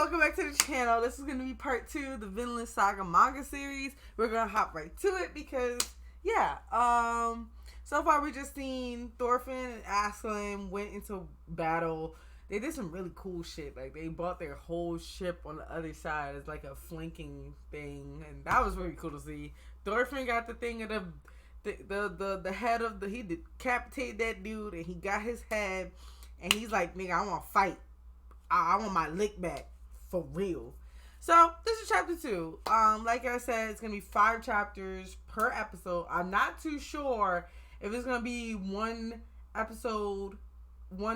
welcome back to the channel. This is going to be part 2 of the Vinland Saga Manga series. We're going to hop right to it because, so far we just seen Thorfinn and Aslan went into battle. They did some really cool shit. Like, they bought their whole ship on the other side as like a flanking thing, and that was really cool to see. Thorfinn got the thing of the head of he decapitated that dude, and he got his head, and he's like, nigga, I want to fight. I want my lick back for real. So this is chapter 2. Like I said, it's gonna be 5 chapters per episode. I'm not too sure if it's gonna be one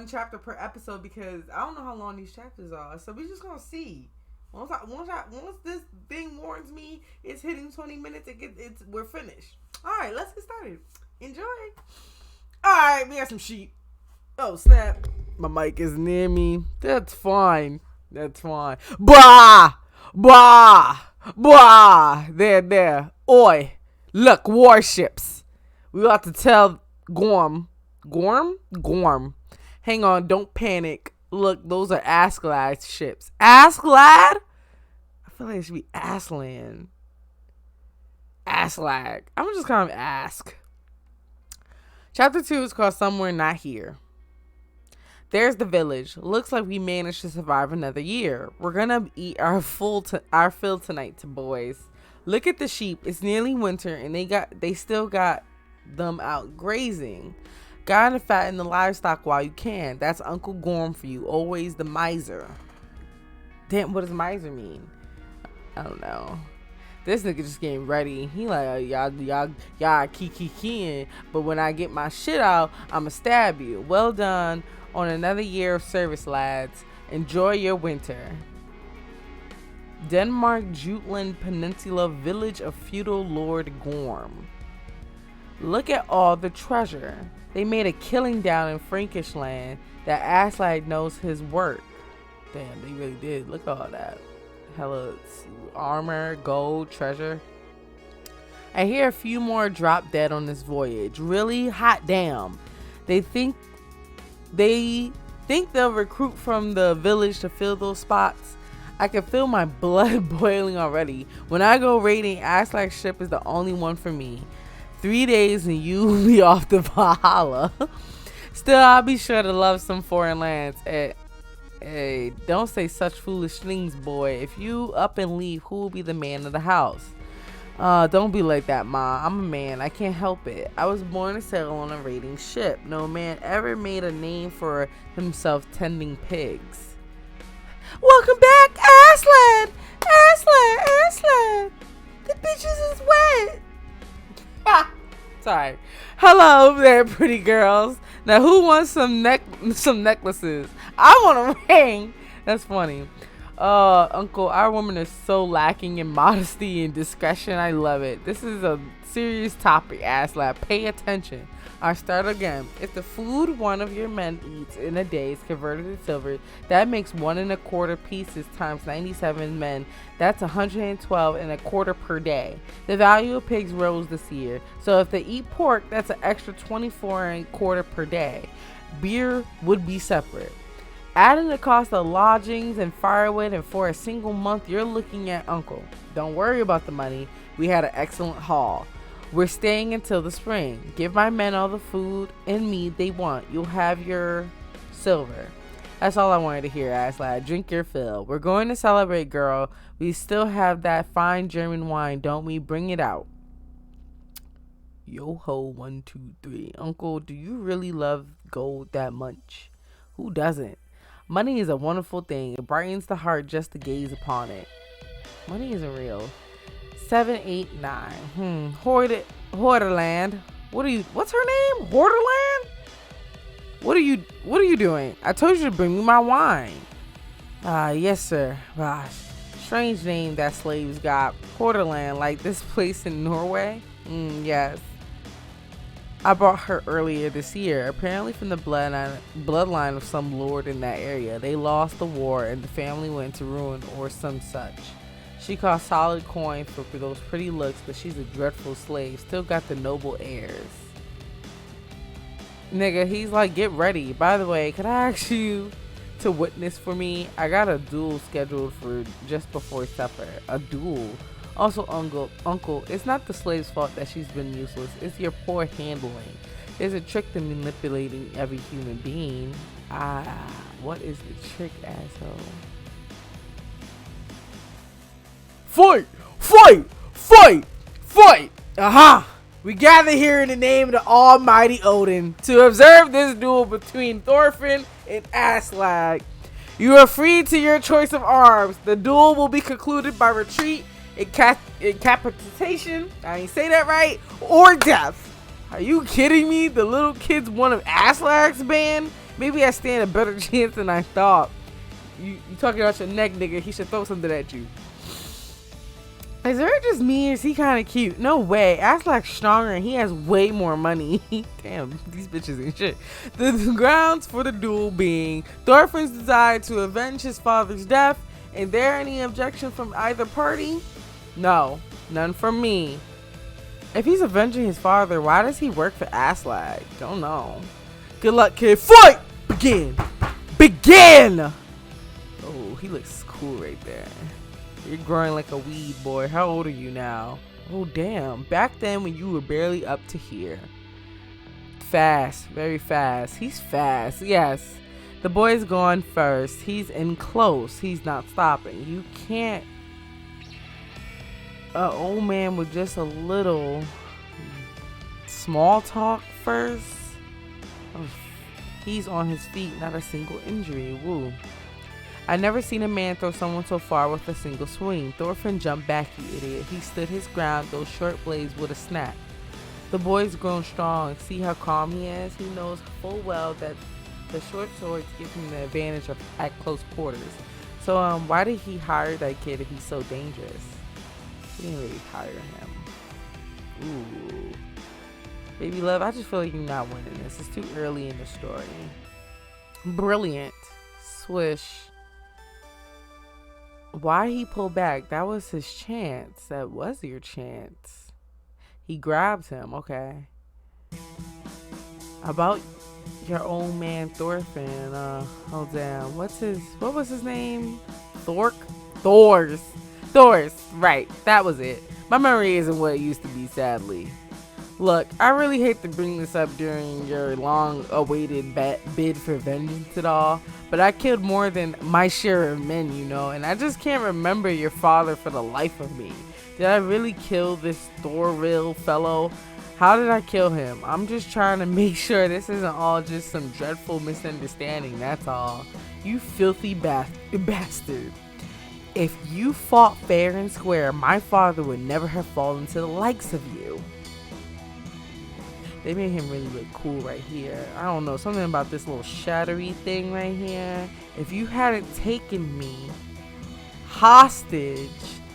chapter per episode because I don't know how long these chapters are. So we're just gonna see. Once this thing warns me it's hitting 20 minutes, we're finished. All right, let's get started. Enjoy. All right, we got some sheep. Oh snap! My mic is near me. That's fine. That's fine. Bah! Bah! Bah! There. Oi! Look, warships. We got to tell Gorm. Hang on, don't panic. Look, those are Asklad ships. Asklad? I feel like it should be Aslan. Aslag. I'm just calling him Ask. Chapter 2 is called Somewhere Not Here. There's the village. Looks like we managed to survive another year. We're gonna eat our fill tonight, boys. Look at the sheep. It's nearly winter, and they still got them out grazing. Gotta fatten the livestock while you can. That's Uncle Gorm for you. Always the miser. Damn, what does miser mean? I don't know. This nigga just getting ready. He like, y'all keying, but when I get my shit out, I'ma stab you. Well done on another year of service, lads. Enjoy your winter. Denmark Jutland Peninsula, village of feudal Lord Gorm. Look at all the treasure. They made a killing down in Frankish land. That Aslak knows his work. Damn, they really did. Look at all that. Hella armor, gold, treasure. I hear a few more drop dead on this voyage. Really? Hot damn. They think they'll recruit from the village to fill those spots. I can feel my blood boiling already. When I go raiding, Aslak's ship is the only one for me. 3 days and you'll be off to Valhalla. Still, I'll be sure to love some foreign lands. Hey, don't say such foolish things, boy. If you up and leave, who will be the man of the house? Don't be like that, Ma. I'm a man. I can't help it. I was born to sail on a raiding ship. No man ever made a name for himself tending pigs. Welcome back, Aslan! Aslan! The bitches is wet. Sorry. Hello there, pretty girls. Now, who wants some necklaces? I want a ring. That's funny. Uncle, our women are so lacking in modesty and discretion. I love it. This is a serious topic, Aslab. Pay attention. I'll start again. If the food one of your men eats in a day is converted to silver, that makes 1 1/4 pieces times 97 men. That's 112 1/4 per day. The value of pigs rose this year. So if they eat pork, that's an extra 24 1/4 per day. Beer would be separate. Adding the cost of lodgings and firewood, and for a single month, you're looking at Uncle. Don't worry about the money. We had an excellent haul. We're staying until the spring. Give my men all the food and meat they want. You'll have your silver. That's all I wanted to hear, Aslad. Drink your fill. We're going to celebrate, girl. We still have that fine German wine, don't we? Bring it out. Yo ho, 1, 2, 3. Uncle, do you really love gold that much? Who doesn't? Money is a wonderful thing. It brightens the heart just to gaze upon it. Money isn't real. 7, 8, 9. Horderland. What's her name? Horderland? What are you doing? I told you to bring me my wine. Yes, sir. Gosh. Strange name that slaves got. Horderland, like this place in Norway? Yes. I bought her earlier this year, apparently from the bloodline of some lord in that area. They lost the war and the family went to ruin or some such. She cost solid coin for those pretty looks, but she's a dreadful slave. Still got the noble airs. Nigga, he's like, get ready. By the way, could I ask you to witness for me? I got a duel scheduled for just before supper. A duel. Also, uncle, it's not the slave's fault that she's been useless. It's your poor handling. There's a trick to manipulating every human being. What is the trick, asshole? Fight! Fight! Fight! Fight! Aha! We gather here in the name of the almighty Odin to observe this duel between Thorfinn and Aslag. You are free to your choice of arms. The duel will be concluded by retreat, incapacitation, I ain't say that right, or death. Are you kidding me? The little kid's one of Aslag's band? Maybe I stand a better chance than I thought. You talking about your neck, nigga. He should throw something at you. Is there just me or is he kind of cute? No way. Aslag's stronger and he has way more money. Damn, these bitches ain't shit. The grounds for the duel being Thorfinn's desire to avenge his father's death. Is there any objection from either party? No, none from me. If he's avenging his father, why does he work for Aslag? Don't know. Good luck, kid. Fight! Begin! Begin! Oh, he looks cool right there. You're growing like a weed, boy. How old are you now? Oh, damn. Back then when you were barely up to here. Fast. Very fast. He's fast. Yes. The boy's going first. He's in close. He's not stopping. You can't. Old man with just a little small talk first. Oh, he's on his feet. Not a single injury. Woo. I never seen a man throw someone so far with a single swing. Thorfinn jumped back, you idiot. He stood his ground, those short blades with a snap. The boy's grown strong. See how calm he is? He knows full well that the short swords give him the advantage of at close quarters. So, why did he hire that kid if he's so dangerous? He didn't really hire him. Ooh. Baby love, I just feel like you're not winning this. It's too early in the story. Brilliant. Swish. Why he pulled back? That was his chance. That was your chance. He grabs him. Okay. About your old man Thorfinn. Oh damn. What was his name? Thors. Right. That was it. My memory isn't what it used to be, sadly. Look, I really hate to bring this up during your long-awaited bid for vengeance at all, but I killed more than my share of men, you know, and I just can't remember your father for the life of me. Did I really kill this Thorville fellow? How did I kill him? I'm just trying to make sure this isn't all just some dreadful misunderstanding, that's all. You filthy bastard. If you fought fair and square, my father would never have fallen to the likes of you. They made him really look cool right here. I don't know, something about this little shattery thing right here. If you hadn't taken me hostage.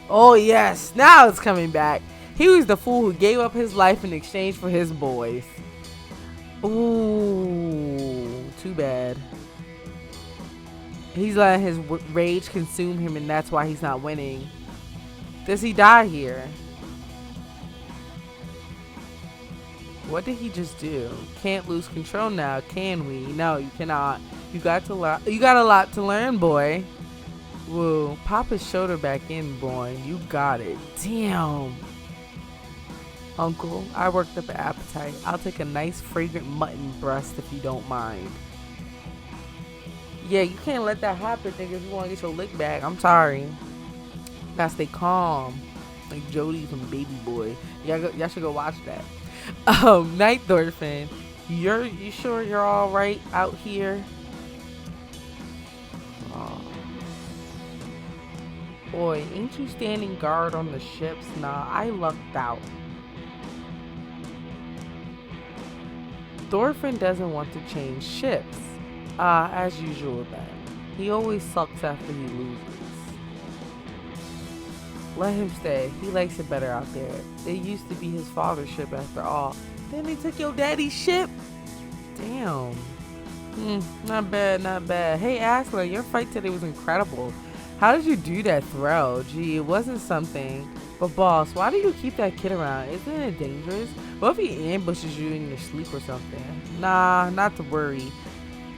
Oh yes, now it's coming back. He was the fool who gave up his life in exchange for his boys. Ooh, too bad. He's letting his rage consume him and that's why he's not winning. Does he die here? What did he just do? Can't lose control now, can we? No, you cannot. You got a lot to learn, boy. Whoa, pop his shoulder back in, boy. You got it. Damn. Uncle, I worked up an appetite. I'll take a nice fragrant mutton breast if you don't mind. Yeah, you can't let that happen, nigga, if you want to get your lick back. I'm sorry. Gotta stay calm. Like Jody from Baby Boy. Y'all should go watch that. Night Thorfinn. You sure you're alright out here? Oh. Boy, ain't you standing guard on the ships? Nah, I lucked out. Thorfinn doesn't want to change ships. As usual then. He always sucks after he loses. Let him stay. He likes it better out there. It used to be his father's ship after all. Then they took your daddy's ship? Damn. Not bad, not bad. Hey Aslag, your fight today was incredible. How did you do that throw? Gee, it wasn't something. But boss, why do you keep that kid around? Isn't it dangerous? What if he ambushes you in your sleep or something? Nah, not to worry.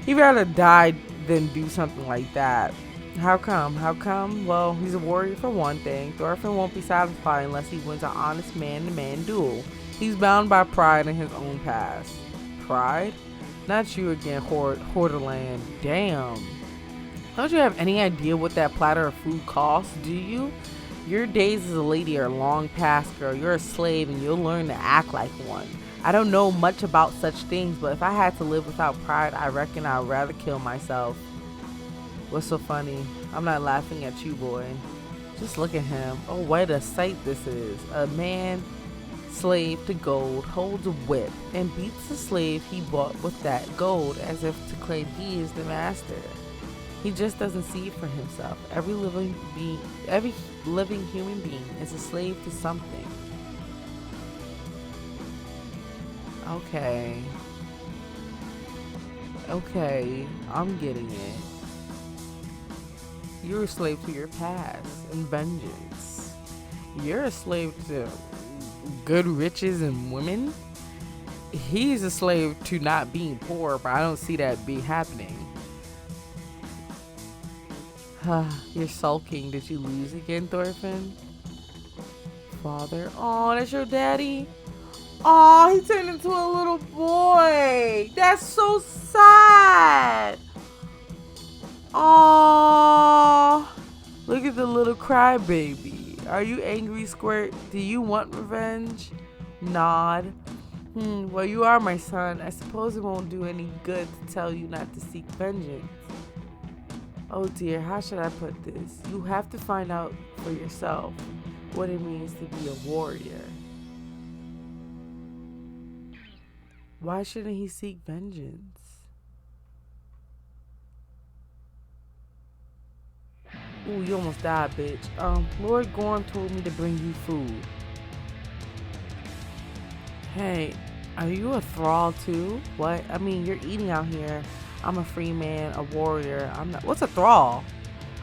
He'd rather die than do something like that. How come? How come? Well, he's a warrior for one thing. Thorfinn won't be satisfied unless he wins an honest man-to-man duel. He's bound by pride in his own past. Pride? Not you again, Horderland. Damn. Don't you have any idea what that platter of food costs, do you? Your days as a lady are long past, girl. You're a slave and you'll learn to act like one. I don't know much about such things, but if I had to live without pride, I reckon I'd rather kill myself. What's so funny? I'm not laughing at you, boy. Just look at him. Oh, what a sight this is. A man, slave to gold, holds a whip and beats the slave he bought with that gold as if to claim he is the master. He just doesn't see it for himself. Every living human being is a slave to something. Okay. Okay, I'm getting it. You're a slave to your past and vengeance. You're a slave to good riches and women. He's a slave to not being poor, but I don't see that be happening. You're sulking. Did you lose again, Thorfinn? Father. Oh, that's your daddy? Oh, he turned into a little boy. That's so sad. Oh, look at the little crybaby. Are you angry, Squirt? Do you want revenge? Nod. Well, you are my son. I suppose it won't do any good to tell you not to seek vengeance. Oh dear, how should I put this? You have to find out for yourself what it means to be a warrior. Why shouldn't he seek vengeance? Ooh, you almost died, bitch. Lord Gorm told me to bring you food. Hey, are you a thrall too? What? I mean, you're eating out here. I'm a free man, a warrior. I'm not. What's a thrall?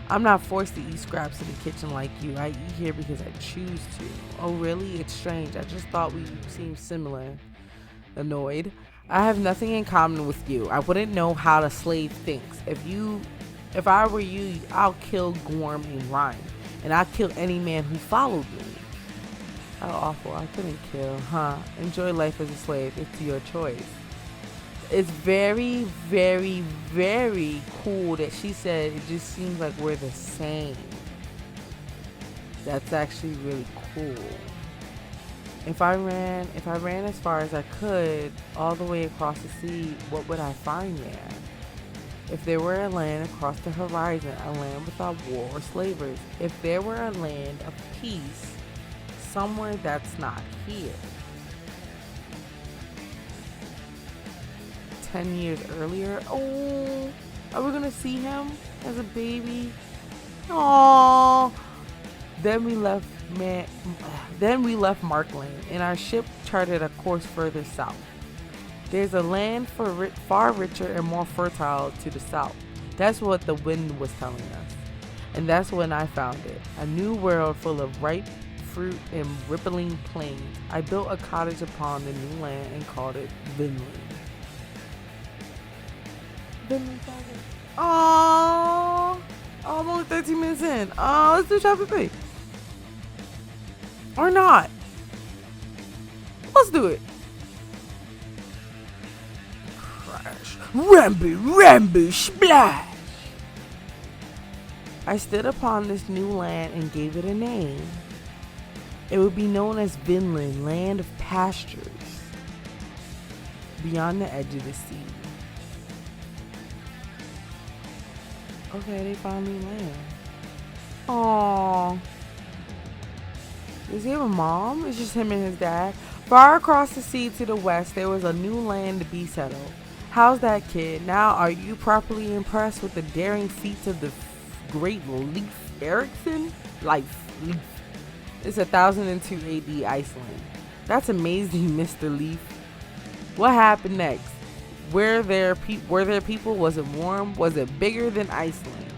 I'm not forced to eat scraps in the kitchen like you. I eat here because I choose to. Oh, really? It's strange. I just thought we seemed similar. Annoyed. I have nothing in common with you. I wouldn't know how the slave thinks. If I were you, I'll kill Gorm and Rhyme, and I'll kill any man who followed me. How awful. I couldn't kill, huh? Enjoy life as a slave. It's your choice. It's very, very, very cool that she said it just seems like we're the same. That's actually really cool. If I ran as far as I could, all the way across the sea, what would I find there? If there were a land across the horizon, a land without war or slavers, if there were a land of peace, somewhere that's not here. 10 years earlier, oh, are we gonna see him as a baby? Oh, then we left Markland, and our ship charted a course further south. There's a land far richer and more fertile to the south. That's what the wind was telling us. And that's when I found it. A new world full of ripe fruit and rippling plains. I built a cottage upon the new land and called it Vinland. Vinland Saga. Oh, I'm only 13 minutes in. Oh, let's do chapter 3. Or not. Let's do it. Crash. Rambo, splash. I stood upon this new land and gave it a name. It would be known as Vinland, land of pastures, beyond the edge of the sea. Okay, they found new land. Aww. Does he have a mom? It's just him and his dad. Far across the sea to the west, there was a new land to be settled. How's that, kid? Now, are you properly impressed with the daring feats of the great Leif Erikson? Leif. It's 1002 AD Iceland. That's amazing, Mr. Leif. What happened next? Were there people? Was it warm? Was it bigger than Iceland?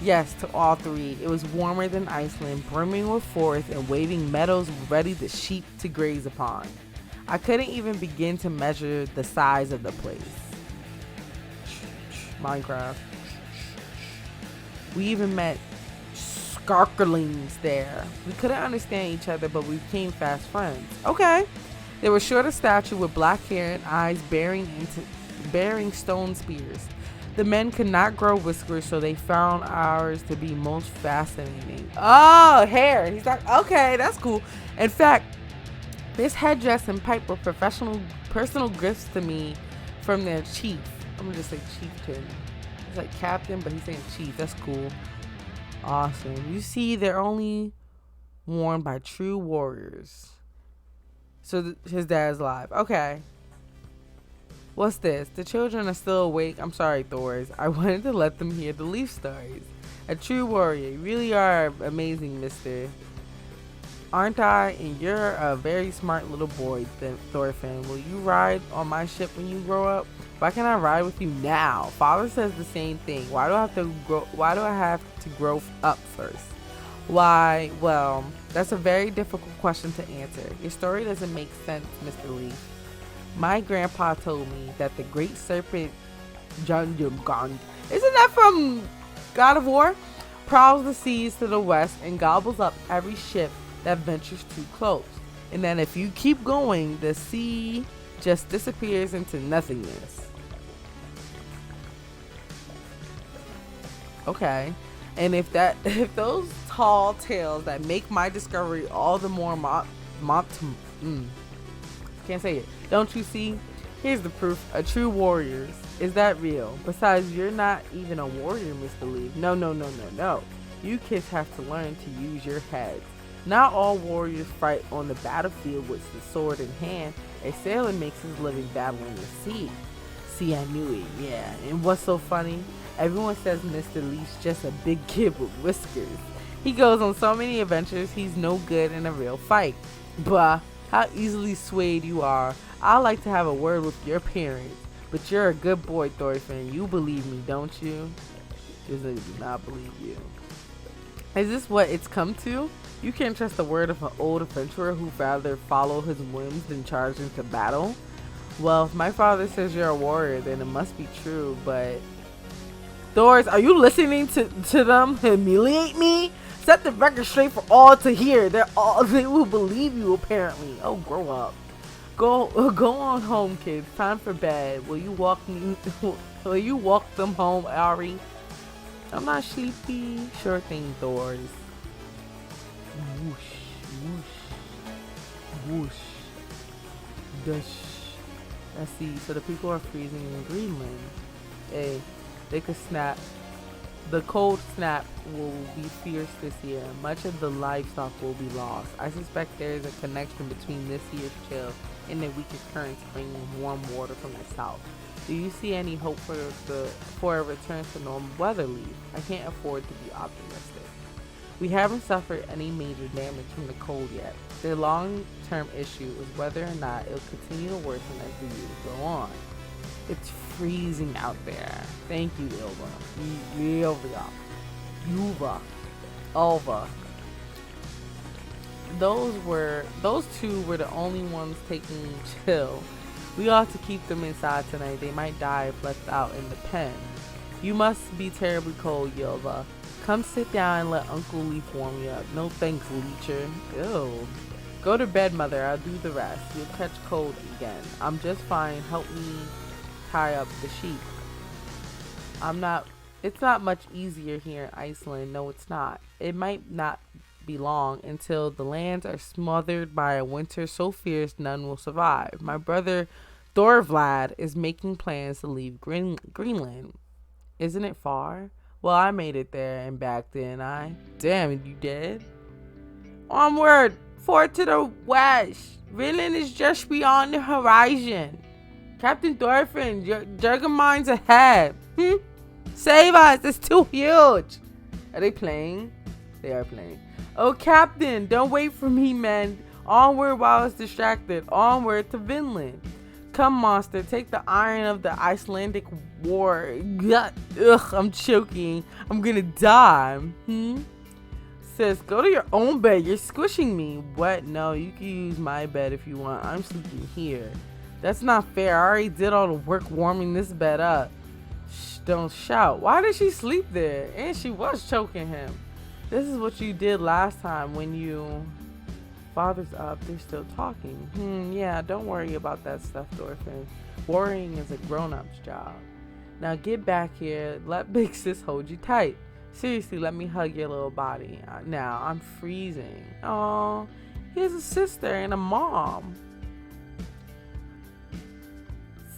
Yes, to all three. It was warmer than Iceland, brimming with forests and waving meadows ready the sheep to graze upon. I couldn't even begin to measure the size of the place. Minecraft. We even met skarkelings there. We couldn't understand each other, but we became fast friends. Okay. They were short of stature with black hair and eyes bearing stone spears. The men could not grow whiskers, so they found ours to be most fascinating. Oh, hair. He's like, okay, that's cool. In fact, this headdress and pipe were personal gifts to me from their chief. I'm gonna just say chieftain. It's like captain, but he's saying chief. That's cool. Awesome. You see, they're only worn by true warriors. So his dad's alive. Okay. What's this? The children are still awake. I'm sorry, Thors. I wanted to let them hear the Leaf stories. A true warrior. You really are amazing, mister. Aren't I? And you're a very smart little boy, Thorfinn. Will you ride on my ship when you grow up? Why can't I ride with you now? Father says the same thing. Why do I have to grow up first? Why? Well, that's a very difficult question to answer. Your story doesn't make sense, Mr. Leaf. My grandpa told me that the great serpent Junjumgong, isn't that from God of War? Prowls the seas to the west and gobbles up every ship that ventures too close. And then if you keep going, the sea just disappears into nothingness. Okay. And if those tall tales that make my discovery all the more can't say it. Don't you see? Here's the proof. A true warrior. Is that real? Besides, you're not even a warrior, Mr. Leaf. No. You kids have to learn to use your heads. Not all warriors fight on the battlefield with the sword in hand. A sailor makes his living battling the sea. See, I knew it, yeah. And what's so funny? Everyone says Mr. Leaf's just a big kid with whiskers. He goes on so many adventures, he's no good in a real fight. Bah, how easily swayed you are. I like to have a word with your parents. But you're a good boy, Thorfinn. You believe me, don't you? Just I do not believe you. Is this what it's come to? You can't trust the word of an old adventurer who'd rather follow his whims than charge into battle? Well, if my father says you're a warrior, then it must be true, but... Thors, are you listening to them humiliate me? Set the record straight for all to hear. They will believe you, apparently. Oh, grow up. Go on home, kids. Time for bed. Will you walk them home, Ari? I'm not sleepy. Sure thing, Thors. Whoosh, whoosh, whoosh. Dush. Let's see. So the people are freezing in Greenland. Hey, they could snap. The cold snap will be fierce this year. Much of the livestock will be lost. I suspect there is a connection between this year's chill and the weaker currents bringing warm water from the south. Do you see any hope for a return to normal weather, Leaf? I can't afford to be optimistic. We haven't suffered any major damage from the cold yet. The long-term issue is whether or not it will continue to worsen as the years go on. It's freezing out there. Thank you, Ulva. Those two were the only ones taking chill. We ought to keep them inside tonight. They might die if left out in the pen. You must be terribly cold, Yilva. Come sit down and let Uncle Leaf warm you up. No thanks, Leecher. Ew. Go to bed, Mother. I'll do the rest. You'll catch cold again. I'm just fine. Help me tie up the sheep. It's not much easier here in Iceland. No, it's not. It might not be long until the lands are smothered by a winter so fierce none will survive. My brother Thorvald is making plans to leave Greenland. Isn't it far? Well, I made it there and back, didn't I? Damn, you did? Onward! Forward to the west! Vinland is just beyond the horizon. Captain Thorfinn, Juggermind's ahead. Save us! It's too huge! Are they playing? They are playing. Oh, Captain, don't wait for me, men. Onward while it's distracted. Onward to Vinland. Come, monster, take the iron of the Icelandic war. Ugh, I'm choking. I'm gonna die. Sis, go to your own bed. You're squishing me. What? No, you can use my bed if you want. I'm sleeping here. That's not fair. I already did all the work warming this bed up. Shh, Don't shout. Why did she sleep there? And she was choking him. This is what you did last time when you... Father's up. They're still talking. Yeah, don't worry about that stuff, Thorfinn. Worrying is a grown-up's job. Now get back here. Let Big Sis hold you tight. Seriously, let me hug your little body. Now, I'm freezing. Oh, he has a sister and a mom.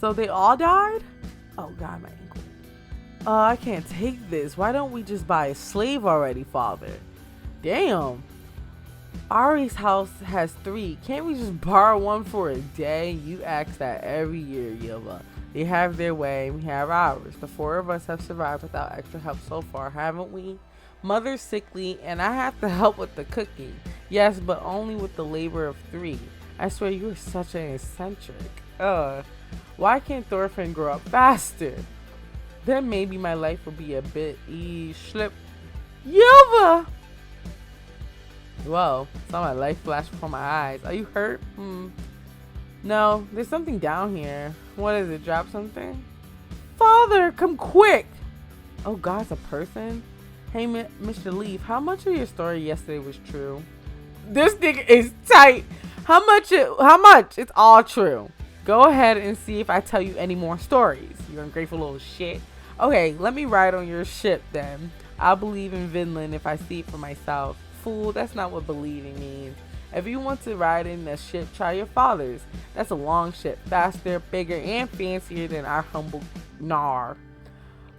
So they all died? Oh, God, my ankle. I can't take this. Why don't we just buy a slave already, Father? Damn. Ari's house has 3. Can't we just borrow one for a day? You ask that every year, Yilva. They have their way, we have ours. The 4 of us have survived without extra help so far, haven't we? Mother's sickly, and I have to help with the cooking. Yes, but only with the labor of 3. I swear you are such an eccentric. Why can't Thorfinn grow up faster? Then maybe my life will be a bit slip. Yilva! Whoa, saw my life flash before my eyes. Are you hurt? No, there's something down here. What is it? Drop something? Father, come quick! Oh, God's a person? Hey, Mr. Leaf, how much of your story yesterday was true? This nigga is tight. How much? It's all true. Go ahead and see if I tell you any more stories. You ungrateful little shit. Okay, let me ride on your ship then. I'll believe in Vinland if I see it for myself. Fool, that's not what believing means. If you want to ride in a ship, try your father's. That's a long ship, faster, bigger, and fancier than our humble Nar.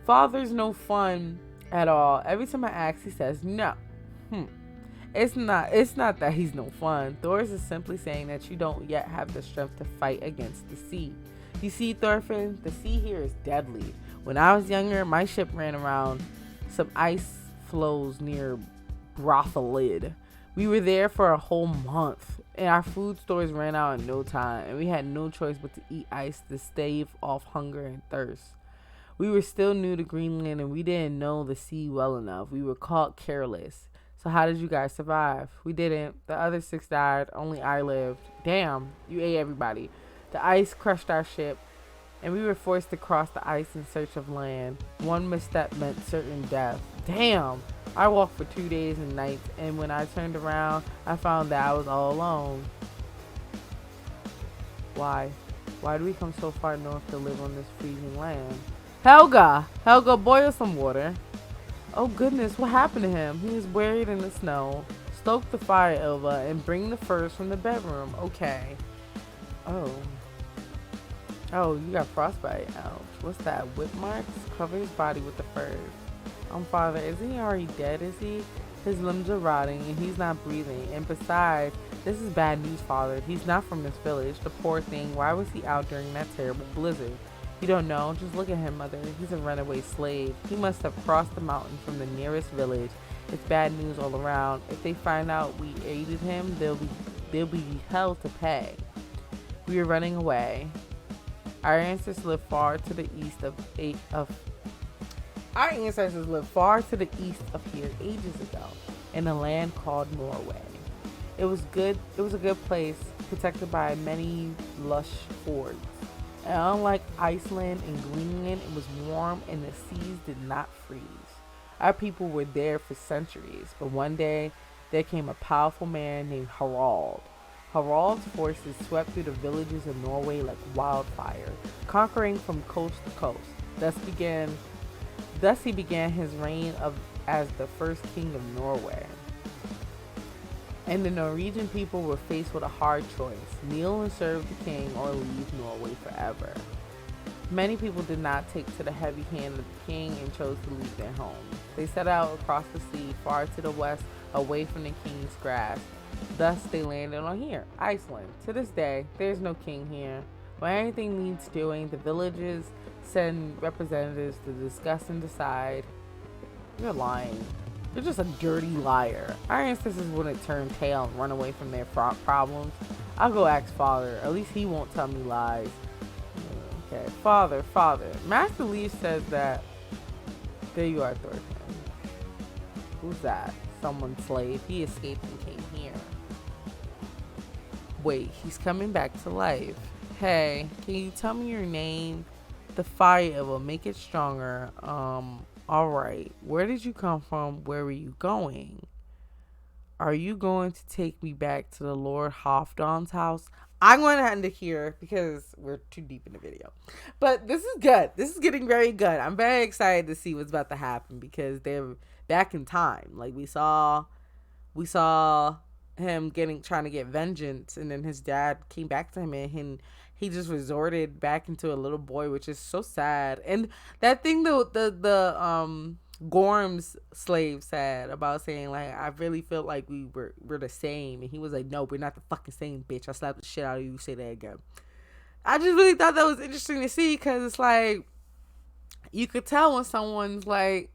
Father's no fun at all. Every time I ask, he says no. It's not that he's no fun. Thor's is simply saying that you don't yet have the strength to fight against the sea. You see, Thorfinn, the sea here is deadly. When I was younger, my ship ran around some ice floes near Brothelid. We were there for a whole month, and our food stores ran out in no time, and we had no choice but to eat ice to stave off hunger and thirst. We were still new to Greenland, and we didn't know the sea well enough. We were caught careless. So how did you guys survive? We didn't. The other 6 died. Only I lived. Damn, you ate everybody. The ice crushed our ship, and we were forced to cross the ice in search of land. One misstep meant certain death. Damn. I walked for 2 days and nights, and when I turned around, I found that I was all alone. Why? Why do we come so far north to live on this freezing land? Helga, boil some water. Oh goodness, what happened to him? He was buried in the snow. Stoke the fire, Ilva, and bring the furs from the bedroom. Okay. Oh, you got frostbite. Ouch. What's that? Whip marks? Cover his body with the furs. Father, isn't he already dead, is he? His limbs are rotting and he's not breathing. And besides, this is bad news, Father. He's not from this village. The poor thing. Why was he out during that terrible blizzard? You don't know. Just look at him, Mother. He's a runaway slave. He must have crossed the mountain from the nearest village. It's bad news all around. If they find out we aided him, they'll be hell to pay. We are running away. Our ancestors lived far to the east of here ages ago in a land called Norway. It was a good place, protected by many lush fjords. And unlike Iceland and Greenland, it was warm and the seas did not freeze. Our people were there for centuries, but one day there came a powerful man named Harald. Harald's forces swept through the villages of Norway like wildfire, conquering from coast to coast. Thus he began his reign as the first king of Norway. And the Norwegian people were faced with a hard choice: kneel and serve the king or leave Norway forever. Many people did not take to the heavy hand of the king and chose to leave their homes. They set out across the sea, far to the west, away from the king's grasp. Thus they landed on here, Iceland. To this day, there's no king here. When anything needs doing, the villages send representatives to discuss and decide. You're lying. You're just a dirty liar. Our ancestors wouldn't turn tail and run away from their problems. I'll go ask Father. At least he won't tell me lies. Okay, Father. Master Leaf says that... There you are, Thorfinn. Who's that? Someone's slave. He escaped and came here. Wait, he's coming back to life. Hey, can you tell me your name? The fire, it will make it stronger. All right. Where did you come from? Where were you going? Are you going to take me back to the Lord Halfdan's house? I'm going to end it here because we're too deep in the video. But this is good. This is getting very good. I'm very excited to see what's about to happen because they're back in time. Like we saw him trying to get vengeance, and then his dad came back to him, and he just resorted back into a little boy, which is so sad. And that thing the Gorm's slave said about saying, like, I really felt like we're the same, and he was like, no, we're not the fucking same, bitch. I slapped the shit out of you. Say that again. I just really thought that was interesting to see because it's like you could tell when someone's like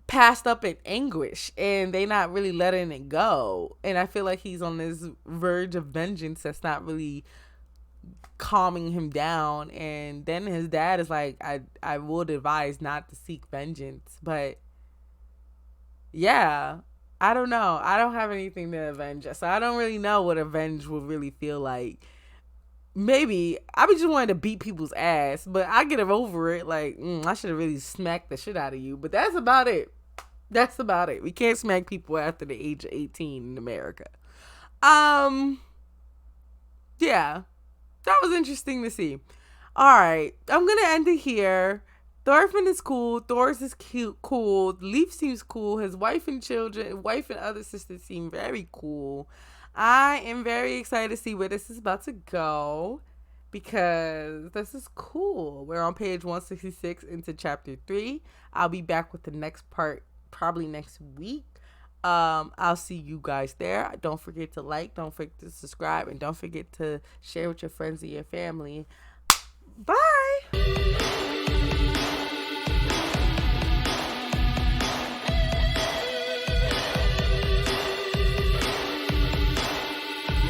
passed up in anguish and they not really letting it go. And I feel like he's on this verge of vengeance that's not really calming him down. And then his dad is like, I would advise not to seek vengeance. But yeah, I don't know. I don't have anything to avenge. So I don't really know what avenge would really feel like. Maybe I be just wanting to beat people's ass, but I get over it. Like, I should have really smacked the shit out of you. But that's about it. That's about it. We can't smack people after the age of 18 in America. Yeah, that was interesting to see. All right, I'm gonna end it here. Thorfinn is cool. Thor's is cute, cool. Leaf seems cool. His wife and children, wife and other sisters seem very cool. I am very excited to see where this is about to go because this is cool. We're on page 166 into chapter 3. I'll be back with the next part probably next week. I'll see you guys there. Don't forget to like, don't forget to subscribe, and don't forget to share with your friends and your family. Bye.